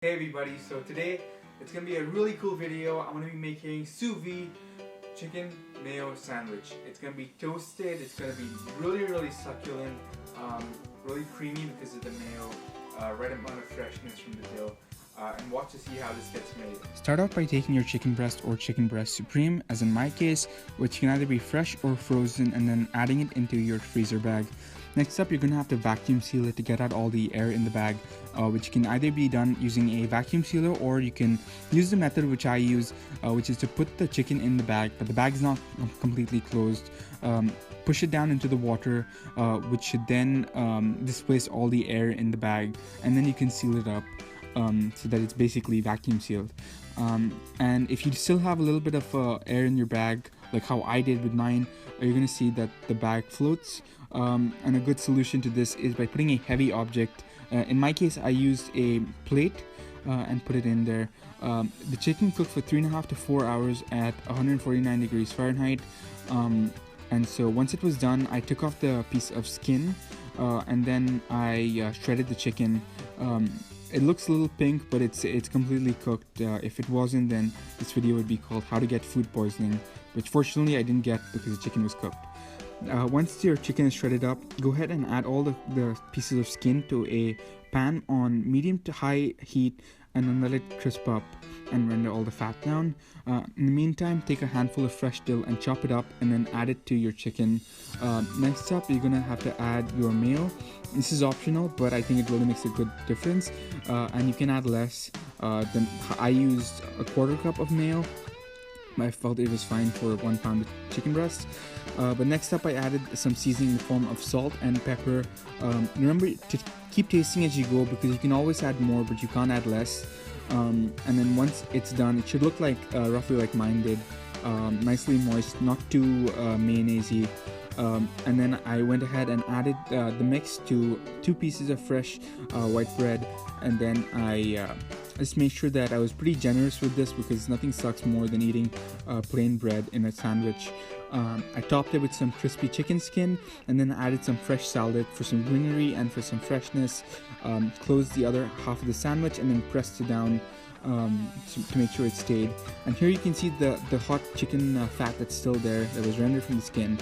Hey everybody, so today it's going to be a really cool video. I'm going to be making sous-vide chicken mayo sandwich. It's going to be toasted, it's going to be really succulent, really creamy because of the mayo, right amount of freshness from the dill, and watch to see how this gets made. Start off by taking your chicken breast or chicken breast supreme, as in my case, which can either be fresh or frozen, and then adding it into your freezer bag. Next up, you're going to have to vacuum seal it to get out all the air in the bag, which can either be done using a vacuum sealer, or you can use the method which I use, which is to put the chicken in the bag, but the bag is not completely closed. Push it down into the water, which should then displace all the air in the bag, and then you can seal it up so that it's basically vacuum sealed. And if you still have a little bit of air in your bag, like how I did with mine, you're going to see that the bag floats. And a good solution to this is by putting a heavy object. In my case, I used a plate and put it in there. The chicken cooked for 3.5 to 4 hours at 149 degrees Fahrenheit. And so once it was done, I took off the piece of skin and then I shredded the chicken. It looks a little pink, but it's completely cooked. If it wasn't, then this video would be called How to Get Food Poisoning, which fortunately I didn't get because the chicken was cooked. Once your chicken is shredded up, go ahead and add all the pieces of skin to a pan on medium to high heat, and then let it crisp up and render all the fat down. In the meantime, take a handful of fresh dill and chop it up and then add it to your chicken. Next up, you're gonna have to add your mayo. This is optional, but I think it really makes a good difference, and you can add less. I used a 1/4 cup of mayo. I felt it was fine for 1 pound of chicken breast. But next up, I added some seasoning in the form of salt and pepper. Remember to keep tasting as you go, because you can always add more, but you can't add less. And then once it's done, it should look like roughly like mine did, nicely moist, not too mayonnaisey. And then I went ahead and added the mix to 2 pieces of fresh white bread, and then I just made sure that I was pretty generous with this, because nothing sucks more than eating plain bread in a sandwich. I topped it with some crispy chicken skin, and then added some fresh salad for some greenery and for some freshness. Closed the other half of the sandwich and then pressed it down to make sure it stayed. And here you can see the hot chicken fat that's still there, that was rendered from the skin.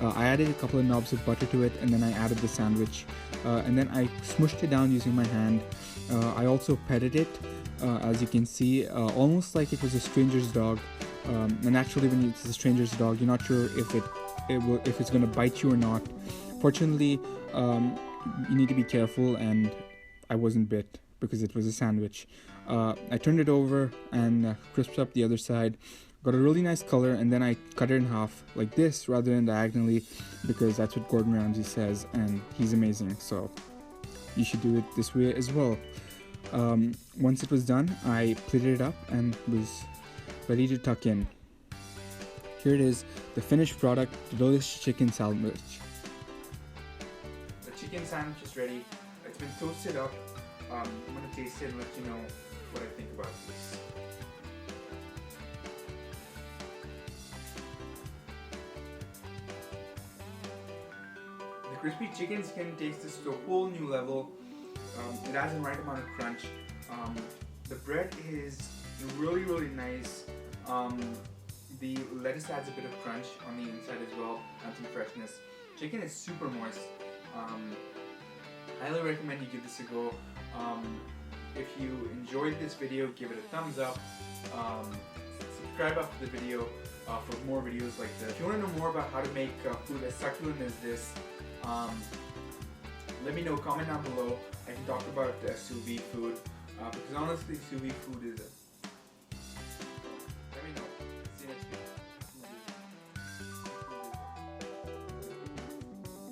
I added a couple of knobs of butter to it, and then I added the sandwich, and then I smushed it down using my hand. I also petted it, as you can see, almost like it was a stranger's dog. And actually, when it's a stranger's dog, you're not sure if it's going to bite you or not. Fortunately, you need to be careful, and I wasn't bit because it was a sandwich. I turned it over and crisped up the other side. Got a really nice color, and then I cut it in half like this rather than diagonally, because that's what Gordon Ramsay says, and he's amazing, so you should do it this way as well. Once it was done, I plated it up and was ready to tuck in. Here it is, the finished product, the delicious chicken sandwich. The chicken sandwich is ready. It's been toasted up. I'm going to taste it and let you know what I think about this. The crispy chicken skin takes this to a whole new level. It has the right amount of crunch. The bread is really nice. The lettuce adds a bit of crunch on the inside as well, and some freshness. Chicken is super moist. Highly recommend you give this a go. If you enjoyed this video, give it a thumbs up. Subscribe up to the video for more videos like this. If you want to know more about how to make food as succulent as this, let me know, comment down below. I can talk about sous vide food, because honestly, sous vide food is